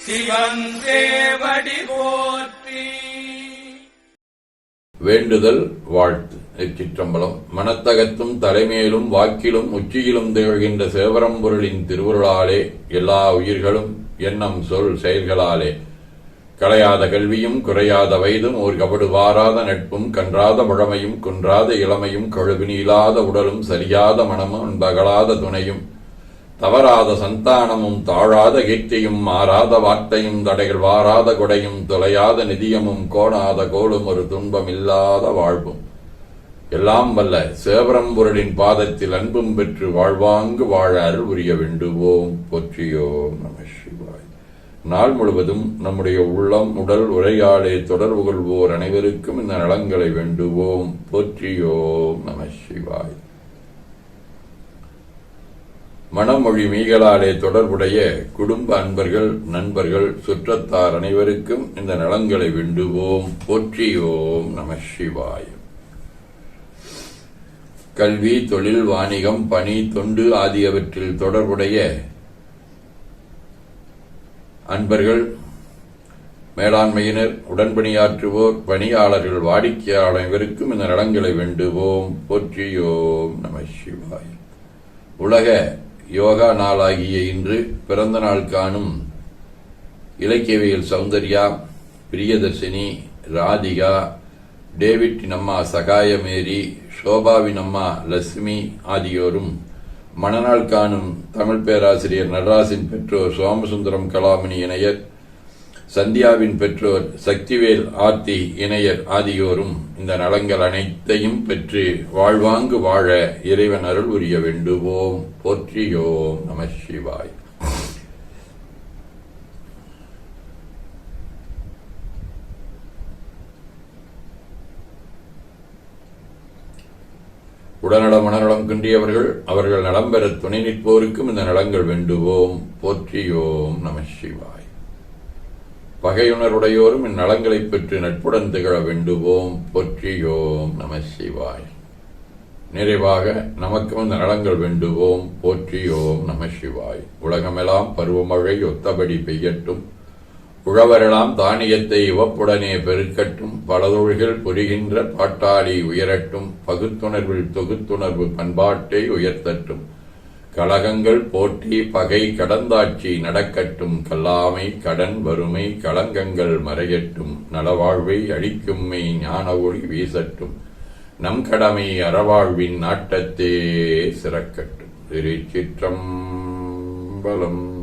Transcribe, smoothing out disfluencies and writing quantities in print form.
சிவன் சேவடி போற்றி. வேண்டுதல் வாழ்த்து. சிற்றம்பலம். மனத்தகத்தும் தலைமையிலும் வாக்கிலும் உச்சியிலும் திகழ்கின்ற சேவரம்பொருளின் திருவுருளாலே எல்லா உயிர்களும் எண்ணம் சொல் செயல்களாலே களையாத கல்வியும் குறையாத வயதும் ஒரு கபடு வாராத நட்பும் கன்றாத முழமையும் குன்றாத இளமையும் கழுவினியில்லாத உடலும் சரியாத மனமும் அன்பகலாத துணையும் தவறாத சந்தானமும் தாழாத கீர்த்தியும் மாறாத வார்த்தையும் தடைகள் வாராத கொடையும் தொலையாத நிதியமும் கோணாத கோலும் ஒரு துன்பம் இல்லாத வாழ்வும் எல்லாம் வல்ல சேவரம்பொருளின் பாதத்தில் அன்பும் பெற்று வாழ்வாங்கு வாழ அருள் புரிய வேண்டுவோம். போற்றியோம் நம சிவாய். நாள் முழுவதும் நம்முடைய உள்ளம் உடல் உரையாடே தொடர்பு கொள்வோர் அனைவருக்கும் இந்த நலங்களை வேண்டுவோம். போற்றியோம் நம சிவாய். மனமொழி மீகளாலே தொடர்புடைய குடும்ப அன்பர்கள் நண்பர்கள் சுற்றத்தார் அனைவருக்கும் இந்த நலங்களை வேண்டுவோம். போற்றியோம் நம சிவாய். கல்வி தொழில் வாணிகம் பணி தொண்டு ஆகியவற்றில் தொடர்புடைய அன்பர்கள் மேலாண்மையினர் உடன்பணியாற்றுவோர் பணியாளர்கள் வாடிக்கையாளர் அனைவருக்கும் இந்த நலங்களை வேண்டுவோம். போற்றியோம் நம சிவாய். உலக யோகா நாளாகிய இன்று பிறந்த நாள் காணும் இலக்கியவியல் சௌந்தர்யா, பிரியதர்ஷினி, ராதிகா, டேவிட்டின் அம்மா சகாயமேரி, ஷோபாவின் அம்மா லட்சுமி ஆகியோரும், மணநாள் காணும் தமிழ் பேராசிரியர் நடராசின் பெற்றோர் சோமசுந்தரம் கலாமணி இணையர், சந்தியாவின் பெற்றோர் சக்திவேல் ஆர்த்தி இணையர் ஆகியோரும் இந்த நலங்கள் அனைத்தையும் பெற்று வாழ்வாங்கு வாழ இறைவன் அருள் புரிய வேண்டுவோம். போற்றியோம் நம சிவாய். உடல்நலம் மனநலம் குன்றியவர்கள் அவர்கள் நலம் பெற துணை நிற்போருக்கும் இந்த நலங்கள் வேண்டுவோம். போற்றியோம் நம சிவாய். பகையுணருடையோரும் இந்நலங்களைப் பெற்று நட்புடன் திகழ வேண்டுவோம். போற்றியோம் நம சிவாய். நிறைவாக நமக்கும் இந்த நலங்கள் வேண்டுவோம். போற்றியோம் நம சிவாய். உலகமெல்லாம் பருவமழை ஒத்தபடி பெய்யட்டும், உழவரெல்லாம் தானியத்தை இவப்புடனே பெருக்கட்டும், பலதொழில்கள் புரிகின்ற பாட்டாளி உயரட்டும், பகுத்துணர்வில் தொகுத்துணர்வு பண்பாட்டை உயர்த்தட்டும், கலகங்கள் போற்றி பகை கடந்தாட்சி நடக்கட்டும், கல்லாமை கடன் வறுமை களங்கங்கள் மறையட்டும், நலவாழ்வை அளிக்கும் மெய் ஞான ஒளி வீசட்டும், நம் கடமை அறவாழ்வின் நாட்டத்தே சிறக்கட்டும். திருச்சிற்றம்பலம்.